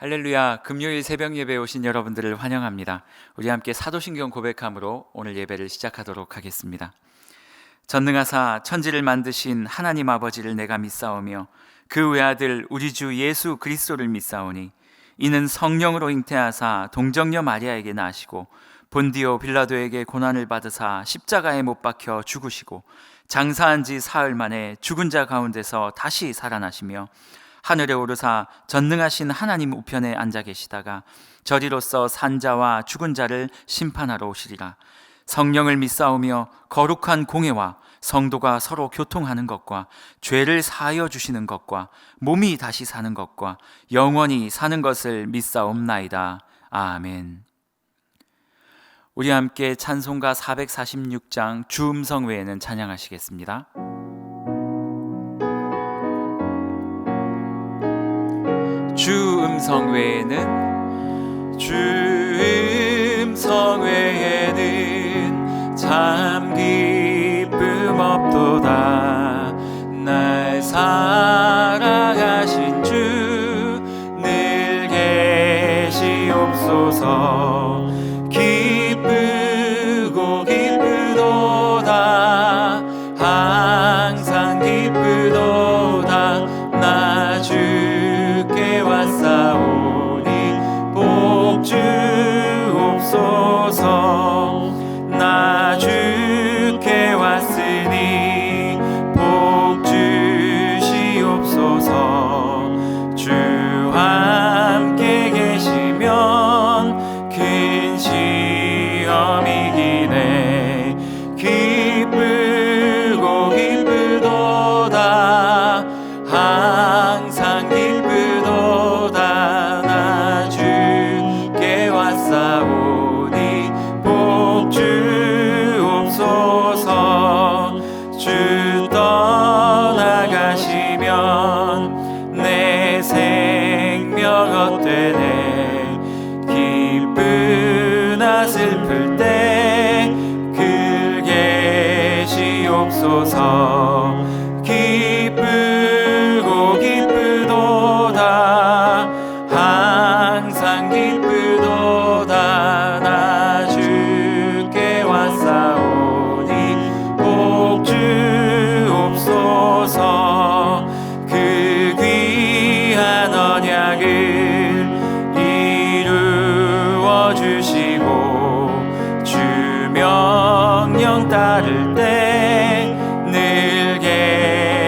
할렐루야, 금요일 새벽 예배에 오신 여러분들을 환영합니다. 우리 함께 사도신경 고백함으로 오늘 예배를 시작하도록 하겠습니다. 전능하사 천지를 만드신 하나님 아버지를 내가 믿사오며 그 외아들 우리 주 예수 그리스도를 믿사오니 이는 성령으로 잉태하사 동정녀 마리아에게 나시고 본디오 빌라도에게 고난을 받으사 십자가에 못 박혀 죽으시고 장사한 지 사흘 만에 죽은 자 가운데서 다시 살아나시며 하늘에 오르사 전능하신 하나님 우편에 앉아 계시다가 저리로서 산자와 죽은 자를 심판하러 오시리라. 성령을 믿사오며 거룩한 공회와 성도가 서로 교통하는 것과 죄를 사하여 주시는 것과 몸이 다시 사는 것과 영원히 사는 것을 믿사옵나이다. 아멘. 우리 함께 찬송가 446장 주 음성 외에는 찬양하시겠습니다. 주 음성 외에는 참 기쁨 없도다. 날 사랑하신 주 늘 계시옵소서. 기쁘고 기쁘도다. 항상 기쁘도다. 나 주께 왔사오니 복 주옵소서. 나 주께 왔으니 복 주시옵소서. 주와 함께 계시면 큰 시험이기네. 기쁘고 기쁘도다. 항상 기쁘도다. 나 주께 왔사오니 복 주옵소서. 주 떠나가시면 내 생명 헛되네. 기쁘나 슬플 때 글 계시옵소서. 기쁘고 기쁘도다. 항상 기쁘도다. 나 주께 왔사오니 복 주옵소서. 그 귀한 언약을 이루어 주시고 주 명령 따를 때 늘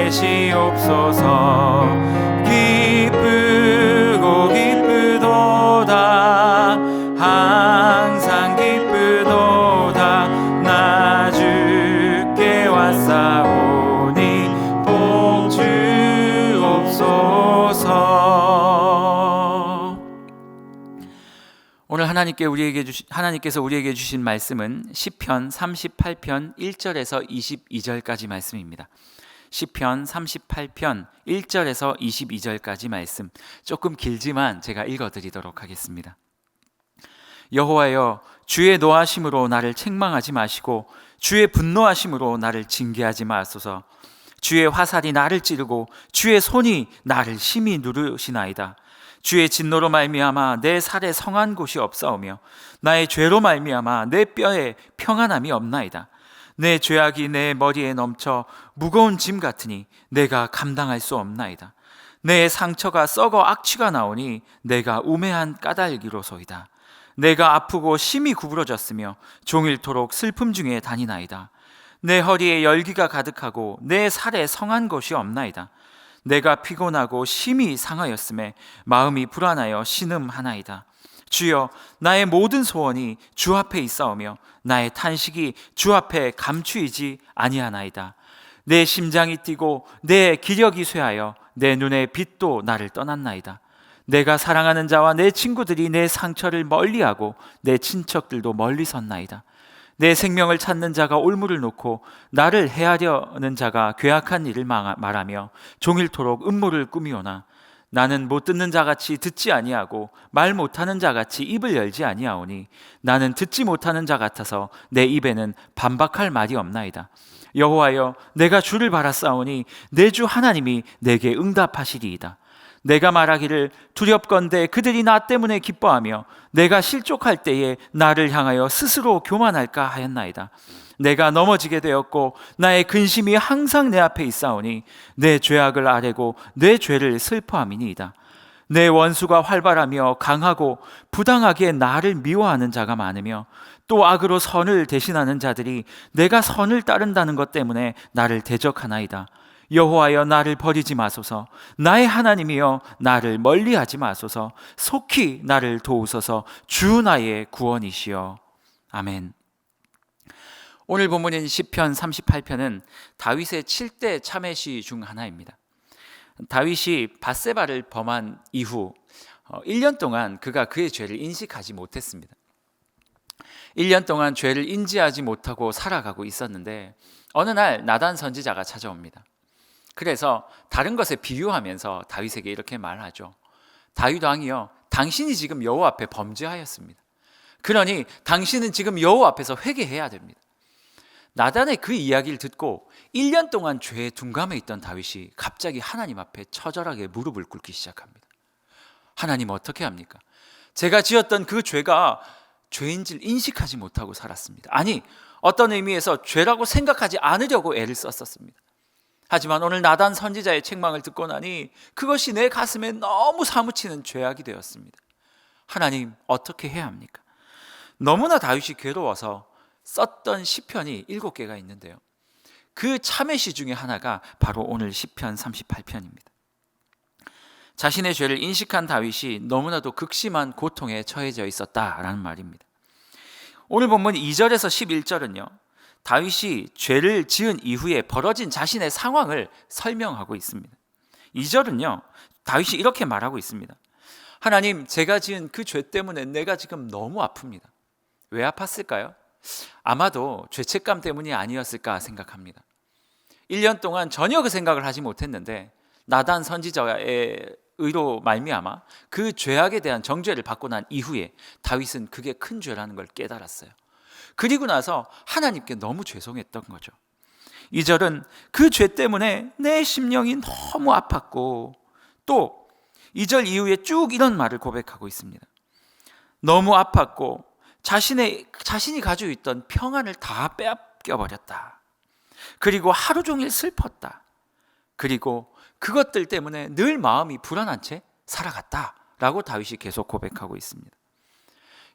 계시옵소서. 기쁘고 기쁘도다. 항상 기쁘도다. 나 주께 왔사오니 복 주옵소서. 오늘 하나님께서 우리에게 주신 말씀은 시편 38편 1절에서 22절까지 말씀입니다. 시편 38편 1절에서 22절까지 말씀, 조금 길지만 제가 읽어드리도록 하겠습니다. 여호와여, 주의 노하심으로 나를 책망하지 마시고 주의 분노하심으로 나를 징계하지 마소서. 주의 화살이 나를 찌르고 주의 손이 나를 심히 누르시나이다. 주의 진노로 말미암아 내 살에 성한 곳이 없사오며 나의 죄로 말미암아 내 뼈에 평안함이 없나이다. 내 죄악이 내 머리에 넘쳐 무거운 짐 같으니 내가 감당할 수 없나이다. 내 상처가 썩어 악취가 나오니 내가 우매한 까닭이로소이다. 내가 아프고 심히 구부러졌으며 종일토록 슬픔 중에 다니나이다. 내 허리에 열기가 가득하고 내 살에 성한 곳이 없나이다. 내가 피곤하고 심히 상하였음에 마음이 불안하여 신음하나이다. 주여, 나의 모든 소원이 주 앞에 있사오며 나의 탄식이 주 앞에 감추이지 아니하나이다. 내 심장이 뛰고 내 기력이 쇠하여 내 눈의 빛도 나를 떠났나이다. 내가 사랑하는 자와 내 친구들이 내 상처를 멀리하고 내 친척들도 멀리 섰나이다. 내 생명을 찾는 자가 올무를 놓고 나를 해하려는 자가 괴악한 일을 말하며 종일토록 음모를 꾸미오나 나는 못 듣는 자같이 듣지 아니하고 말 못하는 자같이 입을 열지 아니하오니 나는 듣지 못하는 자 같아서 내 입에는 반박할 말이 없나이다. 여호와여, 내가 주를 바라싸우니 내 주 하나님이 내게 응답하시리이다. 내가 말하기를 두렵건대 그들이 나 때문에 기뻐하며 내가 실족할 때에 나를 향하여 스스로 교만할까 하였나이다. 내가 넘어지게 되었고 나의 근심이 항상 내 앞에 있사오니 내 죄악을 아뢰고 내 죄를 슬퍼함이니이다. 내 원수가 활발하며 강하고 부당하게 나를 미워하는 자가 많으며 또 악으로 선을 대신하는 자들이 내가 선을 따른다는 것 때문에 나를 대적하나이다. 여호와여 나를 버리지 마소서. 나의 하나님이여 나를 멀리하지 마소서. 속히 나를 도우소서. 주 나의 구원이시여. 아멘. 오늘 본문인 시편 38편은 다윗의 7대 참회시 중 하나입니다. 다윗이 밧세바를 범한 이후 1년 동안 그가 그의 죄를 인식하지 못했습니다. 1년 동안 죄를 인지하지 못하고 살아가고 있었는데 어느 날 나단 선지자가 찾아옵니다. 그래서 다른 것에 비유하면서 다윗에게 이렇게 말하죠. 다윗 왕이여, 당신이 지금 여호와 앞에 범죄하였습니다. 그러니 당신은 지금 여호와 앞에서 회개해야 됩니다. 나단의 그 이야기를 듣고 1년 동안 죄에 둔감해 있던 다윗이 갑자기 하나님 앞에 처절하게 무릎을 꿇기 시작합니다. 하나님 어떻게 합니까? 제가 지었던 그 죄가 죄인지를 인식하지 못하고 살았습니다. 아니, 어떤 의미에서 죄라고 생각하지 않으려고 애를 썼었습니다. 하지만 오늘 나단 선지자의 책망을 듣고 나니 그것이 내 가슴에 너무 사무치는 죄악이 되었습니다. 하나님 어떻게 해야 합니까? 너무나 다윗이 괴로워서 썼던 시편이 7개가 있는데요. 그 참회시 중에 하나가 바로 오늘 시편 38편입니다. 자신의 죄를 인식한 다윗이 너무나도 극심한 고통에 처해져 있었다라는 말입니다. 오늘 본문 2절에서 11절은요. 다윗이 죄를 지은 이후에 벌어진 자신의 상황을 설명하고 있습니다. 2절은요. 다윗이 이렇게 말하고 있습니다. 하나님, 제가 지은 그 죄 때문에 내가 지금 너무 아픕니다. 왜 아팠을까요? 아마도 죄책감 때문이 아니었을까 생각합니다. 1년 동안 전혀 그 생각을 하지 못했는데 나단 선지자의 의로 말미암아 그 죄악에 대한 정죄를 받고 난 이후에 다윗은 그게 큰 죄라는 걸 깨달았어요. 그리고 나서 하나님께 너무 죄송했던 거죠. 2절은 그 죄 때문에 내 심령이 너무 아팠고, 또 2절 이후에 쭉 이런 말을 고백하고 있습니다. 너무 아팠고 자신이 가지고 있던 평안을 다 빼앗겨버렸다. 그리고 하루 종일 슬펐다. 그리고 그것들 때문에 늘 마음이 불안한 채 살아갔다라고 다윗이 계속 고백하고 있습니다.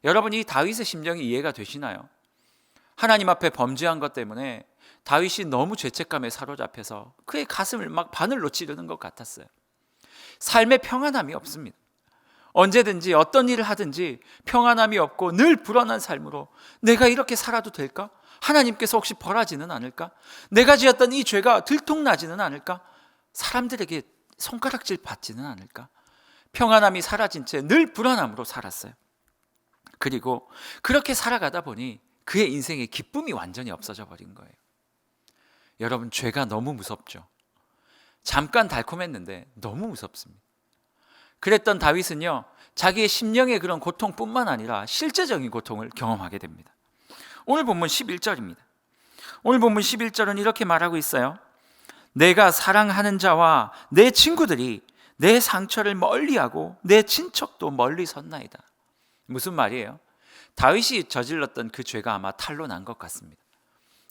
여러분, 이 다윗의 심정이 이해가 되시나요? 하나님 앞에 범죄한 것 때문에 다윗이 너무 죄책감에 사로잡혀서 그의 가슴을 막 바늘로 찌르는 것 같았어요. 삶에 평안함이 없습니다. 언제든지 어떤 일을 하든지 평안함이 없고 늘 불안한 삶으로 내가 이렇게 살아도 될까? 하나님께서 혹시 벌하지는 않을까? 내가 지었던 이 죄가 들통나지는 않을까? 사람들에게 손가락질 받지는 않을까? 평안함이 사라진 채 늘 불안함으로 살았어요. 그리고 그렇게 살아가다 보니 그의 인생의 기쁨이 완전히 없어져 버린 거예요. 여러분, 죄가 너무 무섭죠. 잠깐 달콤했는데 너무 무섭습니다. 그랬던 다윗은요, 자기의 심령의 그런 고통뿐만 아니라 실제적인 고통을 경험하게 됩니다. 오늘 본문 11절입니다. 오늘 본문 11절은 이렇게 말하고 있어요. 내가 사랑하는 자와 내 친구들이 내 상처를 멀리하고 내 친척도 멀리 섰나이다. 무슨 말이에요? 다윗이 저질렀던 그 죄가 아마 탄로 난 것 같습니다.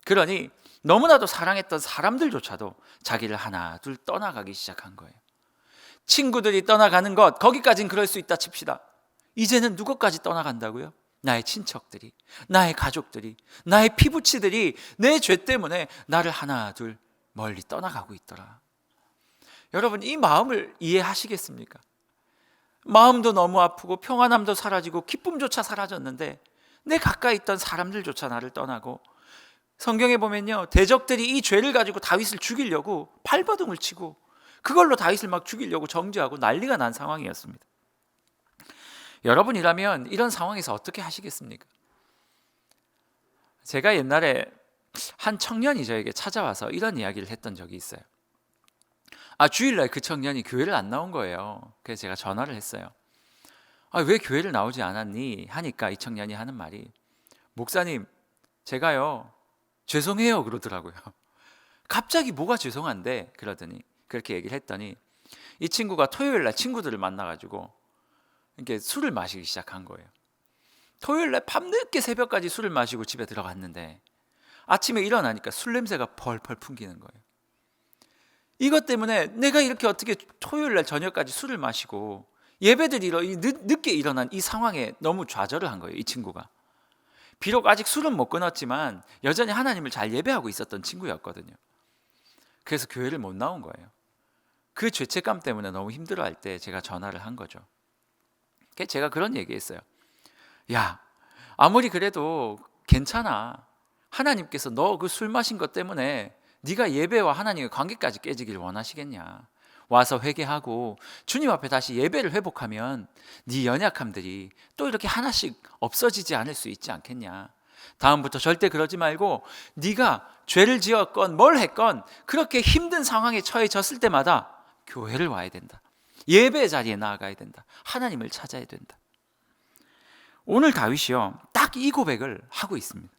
그러니 너무나도 사랑했던 사람들조차도 자기를 하나 둘 떠나가기 시작한 거예요. 친구들이 떠나가는 것, 거기까진 그럴 수 있다 칩시다. 이제는 누구까지 떠나간다고요? 나의 친척들이, 나의 가족들이, 나의 피부치들이 내 죄 때문에 나를 하나 둘 멀리 떠나가고 있더라. 여러분, 이 마음을 이해하시겠습니까? 마음도 너무 아프고 평안함도 사라지고 기쁨조차 사라졌는데 내 가까이 있던 사람들조차 나를 떠나고, 성경에 보면요, 대적들이 이 죄를 가지고 다윗을 죽이려고 발버둥을 치고 그걸로 다윗을 막 죽이려고 정죄하고 난리가 난 상황이었습니다. 여러분이라면 이런 상황에서 어떻게 하시겠습니까? 제가 옛날에 한 청년이 저에게 찾아와서 이런 이야기를 했던 적이 있어요. 주일날 그 청년이 교회를 안 나온 거예요. 그래서 제가 전화를 했어요. 왜 교회를 나오지 않았니? 하니까 이 청년이 하는 말이, 목사님, 제가요 죄송해요 그러더라고요. 갑자기 뭐가 죄송한데? 그러더니, 그렇게 얘기를 했더니, 이 친구가 토요일 날 친구들을 만나가지고 이렇게 술을 마시기 시작한 거예요. 토요일 날 밤늦게 새벽까지 술을 마시고 집에 들어갔는데 아침에 일어나니까 술 냄새가 펄펄 풍기는 거예요. 이것 때문에 내가 이렇게 어떻게 토요일 날 저녁까지 술을 마시고 예배들이 늦게 일어난 이 상황에 너무 좌절을 한 거예요. 이 친구가. 비록 아직 술은 못 끊었지만 여전히 하나님을 잘 예배하고 있었던 친구였거든요. 그래서 교회를 못 나온 거예요. 그 죄책감 때문에 너무 힘들어할 때 제가 전화를 한 거죠. 제가 그런 얘기했어요. 야, 아무리 그래도 괜찮아. 하나님께서 너 그 술 마신 것 때문에 네가 예배와 하나님의 관계까지 깨지길 원하시겠냐. 와서 회개하고 주님 앞에 다시 예배를 회복하면 네 연약함들이 또 이렇게 하나씩 없어지지 않을 수 있지 않겠냐. 다음부터 절대 그러지 말고 네가 죄를 지었건 뭘 했건 그렇게 힘든 상황에 처해졌을 때마다 교회를 와야 된다. 예배 자리에 나아가야 된다. 하나님을 찾아야 된다. 오늘 다윗이요, 딱 이 고백을 하고 있습니다.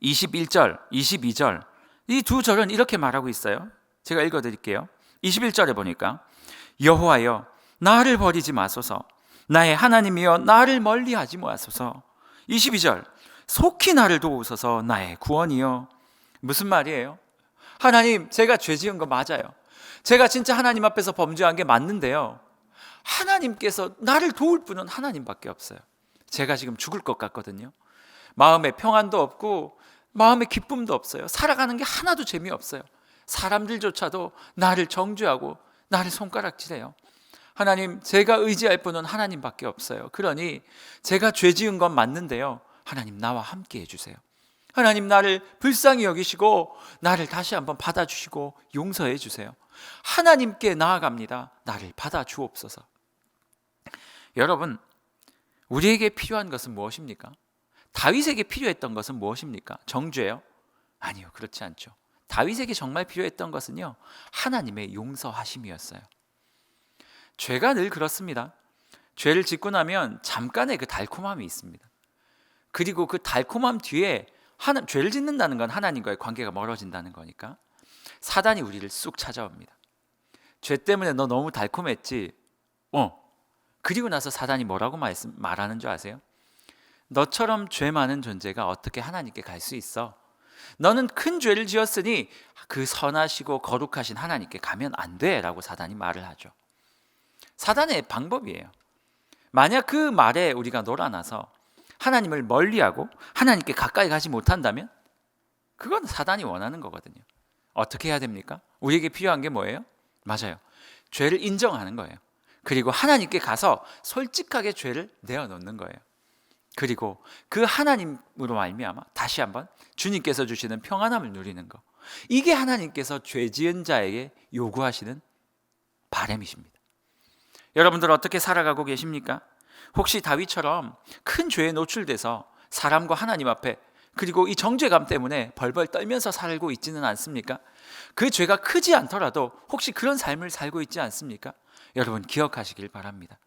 21절, 22절 이 두 절은 이렇게 말하고 있어요. 제가 읽어드릴게요. 21절에 보니까 여호와여 나를 버리지 마소서, 나의 하나님이여 나를 멀리하지 마소서. 22절 속히 나를 도우소서, 나의 구원이여. 무슨 말이에요? 하나님, 제가 죄 지은 거 맞아요. 제가 진짜 하나님 앞에서 범죄한 게 맞는데요, 하나님께서 나를 도울 분은 하나님밖에 없어요. 제가 지금 죽을 것 같거든요. 마음에 평안도 없고 마음에 기쁨도 없어요. 살아가는 게 하나도 재미없어요. 사람들조차도 나를 정죄하고 나를 손가락질해요. 하나님, 제가 의지할 분은 하나님밖에 없어요. 그러니 제가 죄 지은 건 맞는데요, 하나님 나와 함께 해주세요. 하나님, 나를 불쌍히 여기시고 나를 다시 한번 받아주시고 용서해 주세요. 하나님께 나아갑니다. 나를 받아주옵소서. 여러분, 우리에게 필요한 것은 무엇입니까? 다윗에게 필요했던 것은 무엇입니까? 정죄요? 아니요, 그렇지 않죠. 다윗에게 정말 필요했던 것은요, 하나님의 용서하심이었어요. 죄가 늘 그렇습니다. 죄를 짓고 나면 잠깐의 그 달콤함이 있습니다. 그리고 그 달콤함 뒤에 죄를 짓는다는 건 하나님과의 관계가 멀어진다는 거니까 사단이 우리를 쑥 찾아옵니다. 죄 때문에 너 너무 달콤했지? 그리고 나서 사단이 뭐라고 말하는 줄 아세요? 너처럼 죄 많은 존재가 어떻게 하나님께 갈 수 있어? 너는 큰 죄를 지었으니 그 선하시고 거룩하신 하나님께 가면 안 돼 라고 사단이 말을 하죠. 사단의 방법이에요. 만약 그 말에 우리가 놀아나서 하나님을 멀리하고 하나님께 가까이 가지 못한다면 그건 사단이 원하는 거거든요. 어떻게 해야 됩니까? 우리에게 필요한 게 뭐예요? 맞아요. 죄를 인정하는 거예요. 그리고 하나님께 가서 솔직하게 죄를 내어놓는 거예요. 그리고 그 하나님으로 말미암아 다시 한번 주님께서 주시는 평안함을 누리는 거. 이게 하나님께서 죄 지은 자에게 요구하시는 바람이십니다. 여러분들 어떻게 살아가고 계십니까? 혹시 다윗처럼 큰 죄에 노출돼서 사람과 하나님 앞에, 그리고 이 정죄감 때문에 벌벌 떨면서 살고 있지는 않습니까? 그 죄가 크지 않더라도 혹시 그런 삶을 살고 있지 않습니까? 여러분 기억하시길 바랍니다.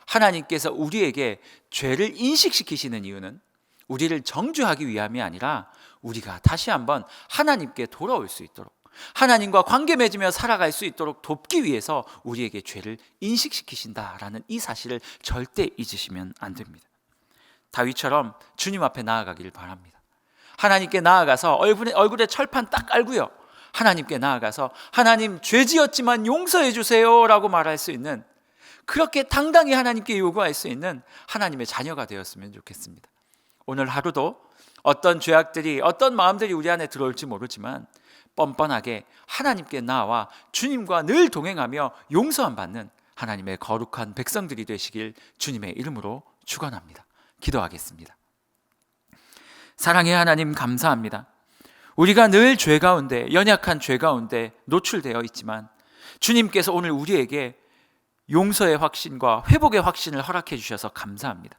하나님께서 우리에게 죄를 인식시키시는 이유는 우리를 정죄하기 위함이 아니라 우리가 다시 한번 하나님께 돌아올 수 있도록, 하나님과 관계 맺으며 살아갈 수 있도록 돕기 위해서 우리에게 죄를 인식시키신다라는 이 사실을 절대 잊으시면 안 됩니다. 다윗처럼 주님 앞에 나아가길 바랍니다. 하나님께 나아가서 얼굴에 철판 딱 깔고요, 하나님께 나아가서 하나님 죄 지었지만 용서해 주세요 라고 말할 수 있는, 그렇게 당당히 하나님께 요구할 수 있는 하나님의 자녀가 되었으면 좋겠습니다. 오늘 하루도 어떤 죄악들이, 어떤 마음들이 우리 안에 들어올지 모르지만 뻔뻔하게 하나님께 나와 주님과 늘 동행하며 용서함 받는 하나님의 거룩한 백성들이 되시길 주님의 이름으로 축원합니다. 기도하겠습니다. 사랑의 하나님, 감사합니다. 우리가 늘 죄 가운데, 연약한 죄 가운데 노출되어 있지만 주님께서 오늘 우리에게 용서의 확신과 회복의 확신을 허락해 주셔서 감사합니다.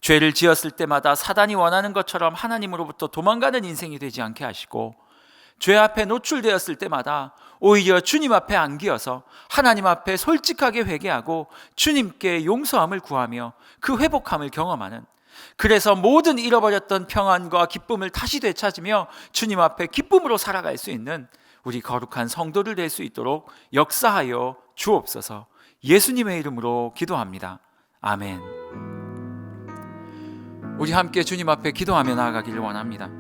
죄를 지었을 때마다 사단이 원하는 것처럼 하나님으로부터 도망가는 인생이 되지 않게 하시고, 죄 앞에 노출되었을 때마다 오히려 주님 앞에 안기어서 하나님 앞에 솔직하게 회개하고 주님께 용서함을 구하며 그 회복함을 경험하는, 그래서 모든 잃어버렸던 평안과 기쁨을 다시 되찾으며 주님 앞에 기쁨으로 살아갈 수 있는 우리 거룩한 성도를 될 수 있도록 역사하여 주옵소서. 예수님의 이름으로 기도합니다. 아멘. 우리 함께 주님 앞에 기도하며 나아가기를 원합니다.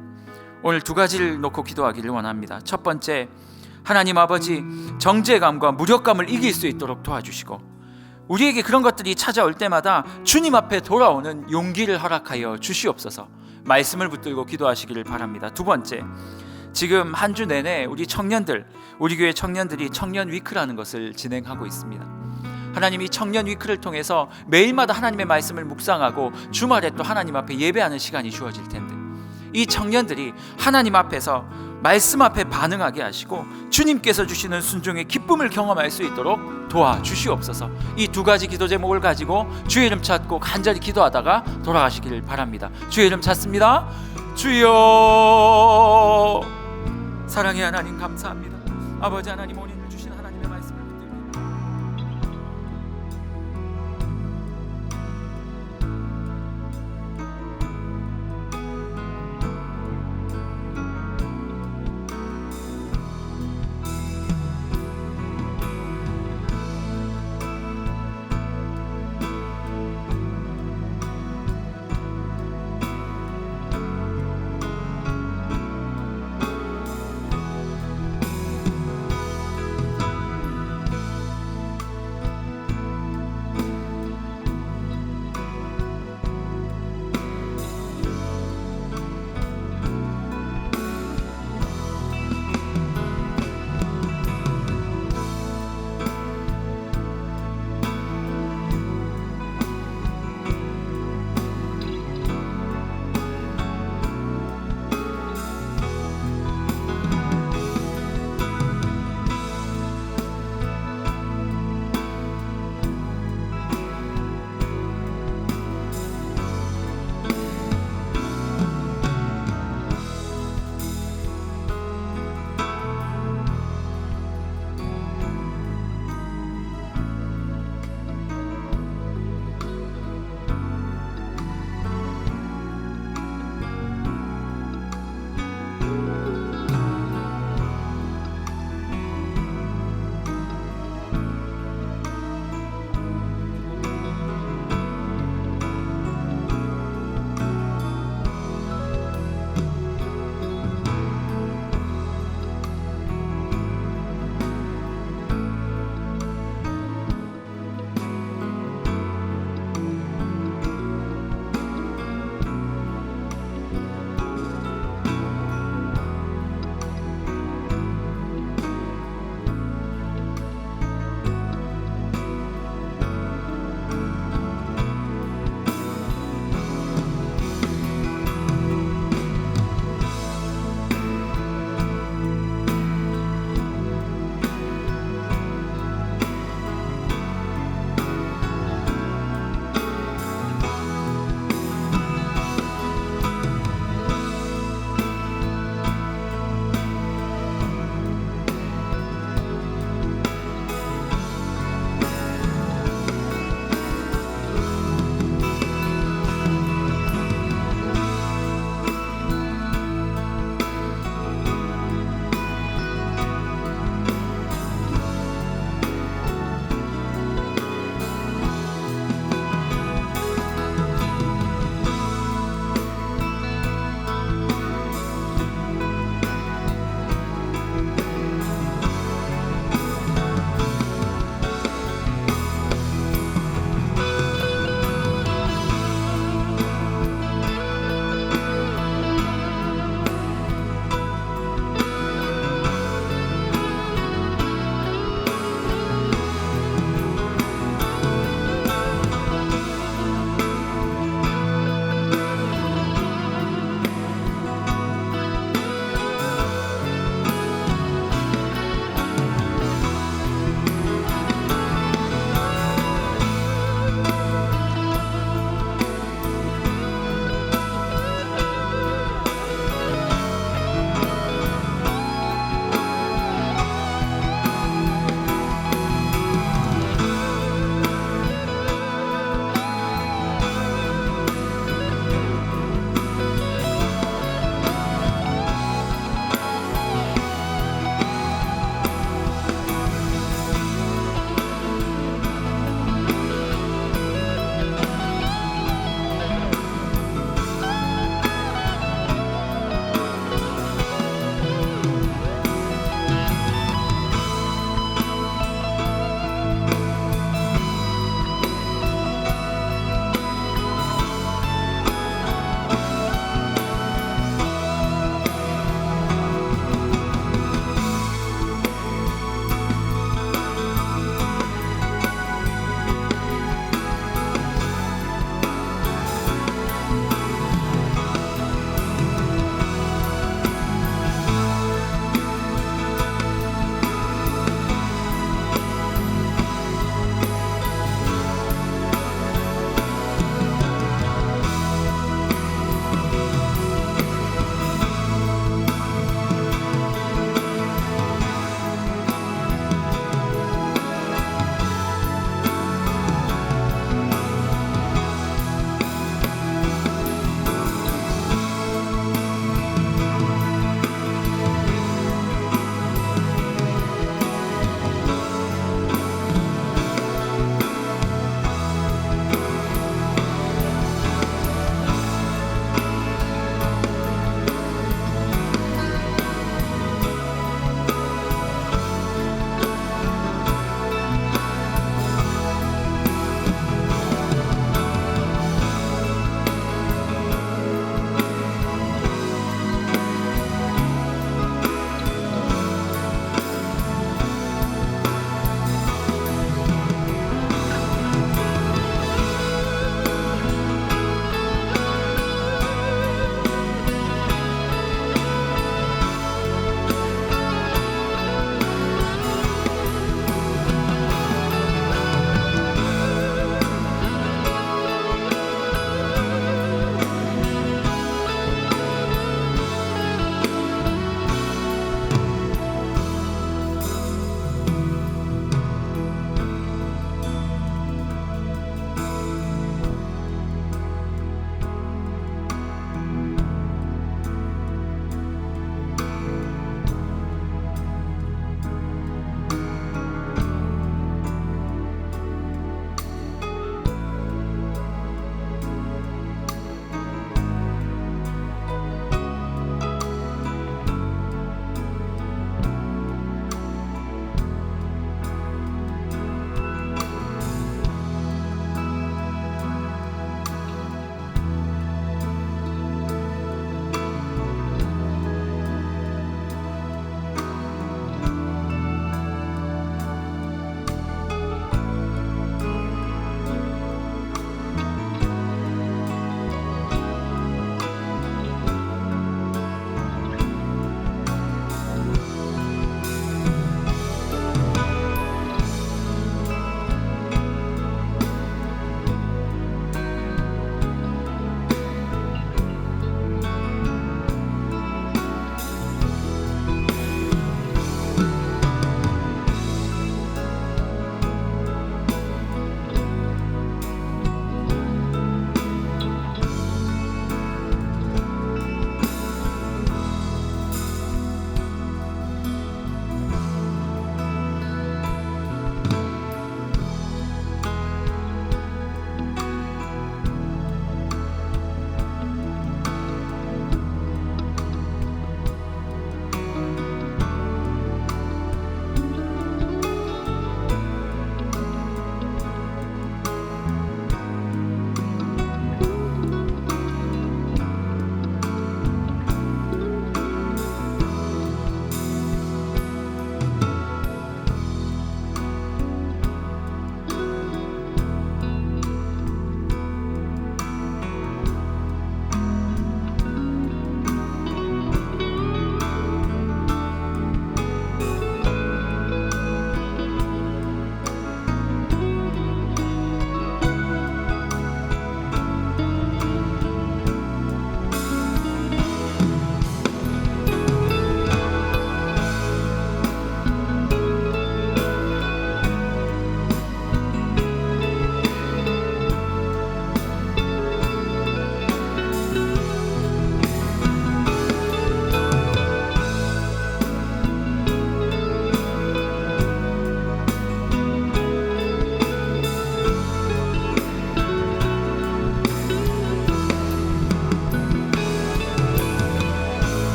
오늘 두 가지를 놓고 기도하기를 원합니다. 첫 번째, 하나님 아버지, 정죄감과 무력감을 이길 수 있도록 도와주시고 우리에게 그런 것들이 찾아올 때마다 주님 앞에 돌아오는 용기를 허락하여 주시옵소서. 말씀을 붙들고 기도하시기를 바랍니다. 두 번째, 지금 한 주 내내 우리 청년들, 우리 교회 청년들이 청년 위크라는 것을 진행하고 있습니다. 하나님, 이 청년 위크를 통해서 매일마다 하나님의 말씀을 묵상하고 주말에 또 하나님 앞에 예배하는 시간이 주어질 텐데, 이 청년들이 하나님 앞에서 말씀 앞에 반응하게 하시고 주님께서 주시는 순종의 기쁨을 경험할 수 있도록 도와주시옵소서. 이 두 가지 기도 제목을 가지고 주의 이름 찾고 간절히 기도하다가 돌아가시기를 바랍니다. 주의 이름 찾습니다. 주여. 사랑의 하나님 감사합니다. 아버지 하나님, 오늘